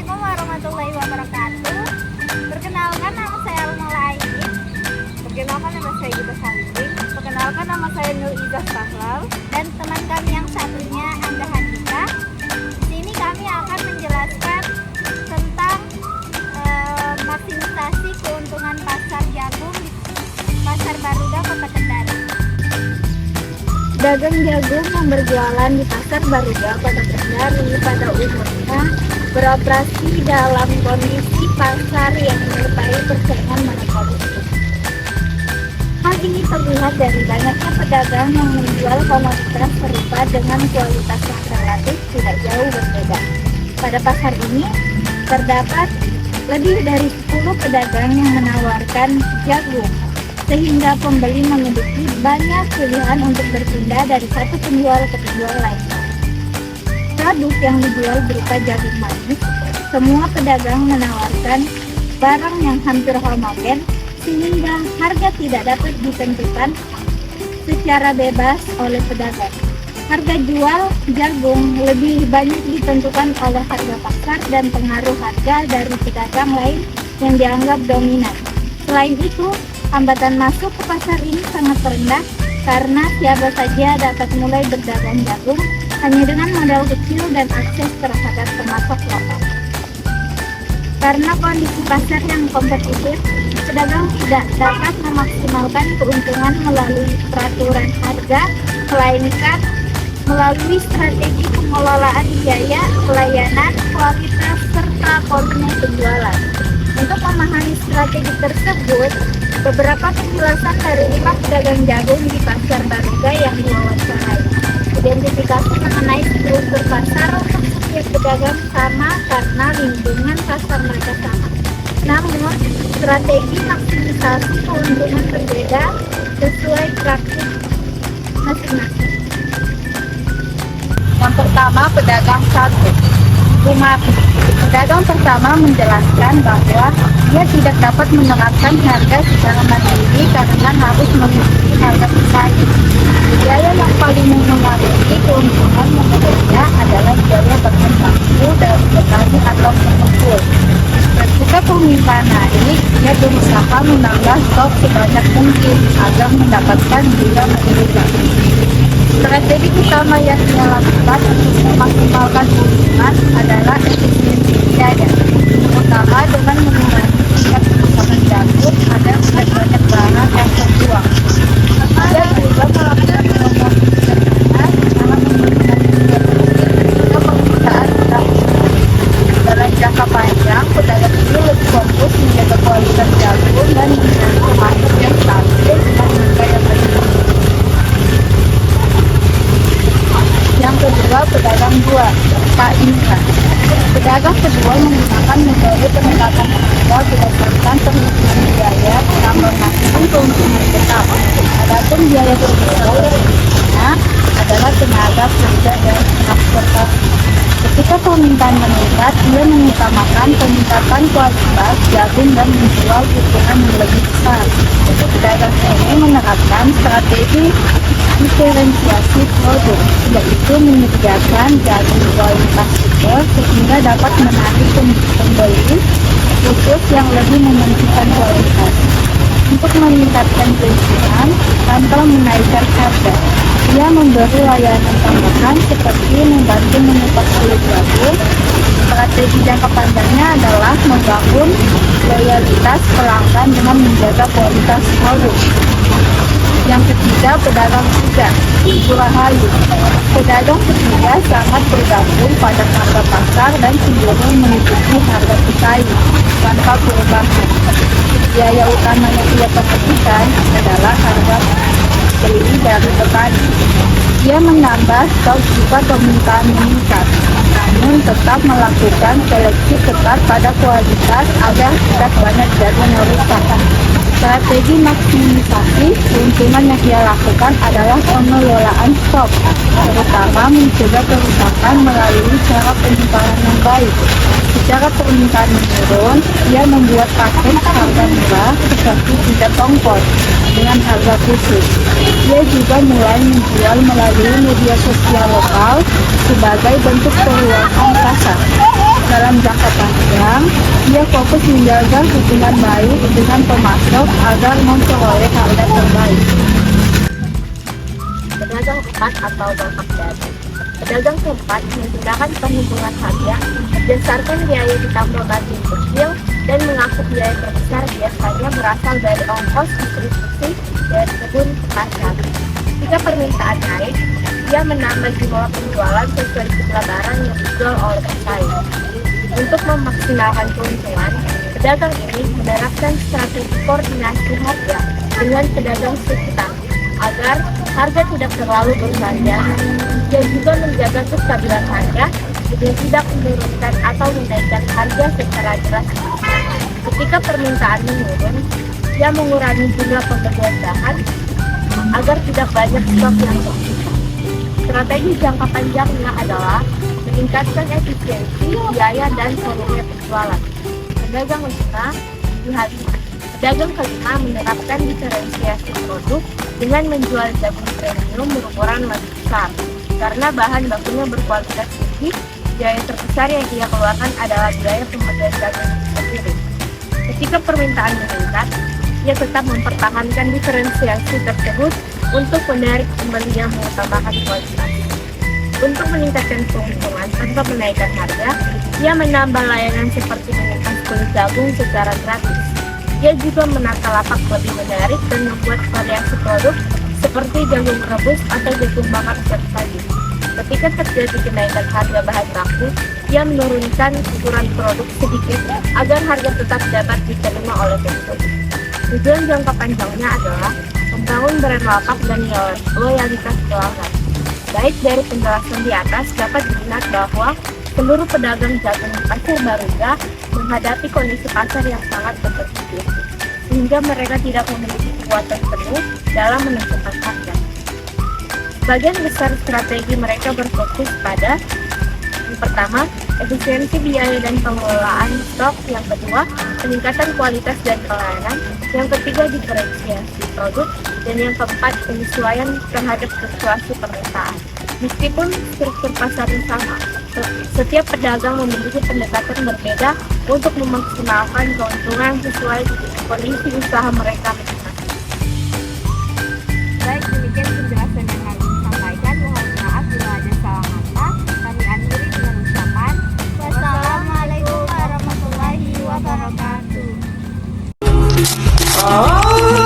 Assalamualaikum warahmatullahi wabarakatuh. Perkenalkan, nama saya Almalain. Perkenalkan, nama saya Gita Salimbing. Perkenalkan, nama saya Nur Izah Sahlal. Dan teman kami yang satunya Anda Handika. Di sini kami akan menjelaskan tentang maksimisasi keuntungan pasar jagung di Pasar Baruga, Kota Kendari. Dagang jagung yang berjualan di Pasar Baruga, Kota Kendari pada umumnya beroperasi dalam kondisi pasar yang menyertai persaingan monopolistik. Hal ini terlihat dari banyaknya pedagang yang menjual komoditas serupa dengan kualitas yang relatif tidak jauh berbeda. Pada pasar ini terdapat lebih dari 10 pedagang yang menawarkan jagung, sehingga pembeli memiliki banyak pilihan untuk berpindah dari satu penjual ke penjual lainnya. Produk yang dijual berupa jagung manis, semua pedagang menawarkan barang yang hampir homogen sehingga harga tidak dapat ditentukan secara bebas oleh pedagang. Harga jual jagung lebih banyak ditentukan oleh harga pasar dan pengaruh harga dari pedagang lain yang dianggap dominan. Selain itu, hambatan masuk ke pasar ini sangat rendah karena siapa saja dapat mulai berdagang jagung hanya dengan modal kecil dan akses terhadap pemasok lokal. Karena kondisi pasar yang kompetitif, pedagang tidak dapat memaksimalkan keuntungan melalui peraturan harga, melainkan melalui strategi pengelolaan biaya, pelayanan, kualitas, serta koordinasi penjualan. Untuk memahami strategi tersebut, beberapa penjelasan dari 5 pedagang jagung di Pasar Baruga yang diwawancarai. Identifikasi mengenai struktur pasar untuk setiap pedagang sama karena lingkungan pasar mereka sama. Namun, strategi maksimisasi keuntungan berbeda sesuai praktik masing-masing. Yang pertama, pedagang satu. Umar. Pedagang pertama menjelaskan bahwa dia tidak dapat menerapkan harga secara mandiri karena harus memiliki harga pesaing. Biaya yang paling mempengaruhi keuntungan bekerja adalah biaya bahan baku dari petani atau pengepul. Ketika permintaan naik, dia berusaha menambah stok sebanyak mungkin agar mendapatkan bila menurunkan. Strategi utama yang dia lakukan untuk memaksimalkan keuntungan adalah efisiensi biaya, terutama dengan mengurangi tingkat pengusahaan jagung agar tidak banyak barang yang terbuang. Dia juga melakukan promosi sederhana dalam menggunakan juga penggunaan jagung. Dalam jangka panjang, pedagang ini lebih fokus menjaga kualitas jagung dan mencari pemasok yang stabil dengan harga yang berbeda. Yang kedua, pedagang dua, Pak Indra. Pedagang kedua menggunakan metode pendekatan harga berdasarkan perhitungan biaya yang menghasilkan keuntungan tetap. Adapun biaya berbeda adalah tenaga kerja dan transportasi. Ketika permintaan meningkat, dia mengutamakan peningkatan kualitas jagung dan menjual keuntungan yang lebih besar. Pedagang ini menerapkan strategi diferensiasi produk, yaitu menyediakan jagung kualitas super sehingga dapat menarik pembeli khusus yang lebih mementingkan kualitas. Untuk meningkatkan keuntungan tanpa menaikkan harga, dia memberi layanan tambahan seperti membantu menyetok kulit jagung. Strategi jangka panjangnya adalah membangun loyalitas pelanggan dengan menjaga kualitas produk. Yang ketiga, pedagang tiga, Rahayu. Pedagang ketiga sangat bergantung pada harga pasar dan cenderung mengikuti harga pesaing tanpa perubahan. Biaya utama yang ia perhatikan adalah harga beli dari petani. Dia menambah stok jika permintaan meningkat, namun tetap melakukan seleksi ketat pada kualitas agar tidak banyak jagung yang rusak. Strategi maksimisasi keuntungan yang dia lakukan adalah pengelolaan stok, terutama mencegah kerusakan melalui cara penyimpanan yang baik. Secara permintaan menurun, dia membuat paket harga murah seperti tidak ongkos dengan harga khusus. Dia juga mulai menjual melalui media sosial lokal sebagai bentuk perluasan pasar. Dalam jangka panjang, Ia fokus menjaga hubungan baik dengan pemasok agar memperoleh harga terbaik. Pedagang 4 atau bangkak dagang. Pedagang keempat menggunakan perhitungan harga berdasarkan biaya ditambah margin kecil dan mengaku biaya terbesar biasanya berasal dari ongkos distribusi dari kebun ke pasar. Jika permintaan naik, dia menambah jumlah penjualan sesuai jumlah barang yang dijual oleh pesaing. Untuk memaksimalkan keuntungan, pedagang ini menerapkan strategi koordinasi harga dengan pedagang sekitar agar harga tidak terlalu bervariasi. Dia juga menjaga kestabilan harga dengan tidak menurunkan atau menaikkan harga secara drastis. Ketika permintaan menurun, dia mengurangi jumlah pembelian bahan agar tidak banyak stok yang tersisa. Strategi jangka panjangnya adalah meningkatkan efisiensi, biaya, dan volume penjualan. Pedagang kelima menerapkan diferensiasi produk dengan menjual jagung premium berukuran lebih besar. Karena bahan bakunya berkualitas tinggi, biaya terbesar yang ia keluarkan adalah biaya pembelian jagung sendiri. Ketika permintaan meningkat, ia tetap mempertahankan diferensiasi tersebut untuk menarik pembeli yang mengutamakan kualitas. Untuk meningkatkan keuntungan tanpa menaikkan harga, ia menambah layanan seperti mengupas kulit jagung secara gratis. Ia juga menata lapak lebih menarik dan membuat variasi produk seperti jagung rebus atau jagung bakar setiap pagi. Ketika terjadi kenaikan harga bahan baku, ia menurunkan ukuran produk sedikit agar harga tetap dapat diterima oleh konsumen. Tujuan jangka panjangnya adalah membangun brand lapak dan loyalitas pelanggan. Baik dari penjelasan di atas dapat dilihat bahwa seluruh pedagang jagung di Pasar Baruga menghadapi kondisi pasar yang sangat kompetitif, sehingga mereka tidak memiliki kekuatan penuh dalam menentukan harga. Sebagian besar strategi mereka berfokus pada yang pertama, efisiensi biaya dan pengelolaan stok. Yang kedua, peningkatan kualitas dan pelayanan. Yang ketiga, diferensiasi produk. Dan yang keempat, penyesuaian terhadap fluktuasi permintaan. Meskipun struktur pasarnya sama, setiap pedagang memiliki pendekatan berbeda untuk memaksimalkan keuntungan sesuai kondisi usaha mereka masing-masing. Baik, demikian penjelasan yang kami sampaikan. Mohon maaf bila ada salah kata. Kami akhiri dengan ucapan Wassalamualaikum warahmatullahi wabarakatuh. Oh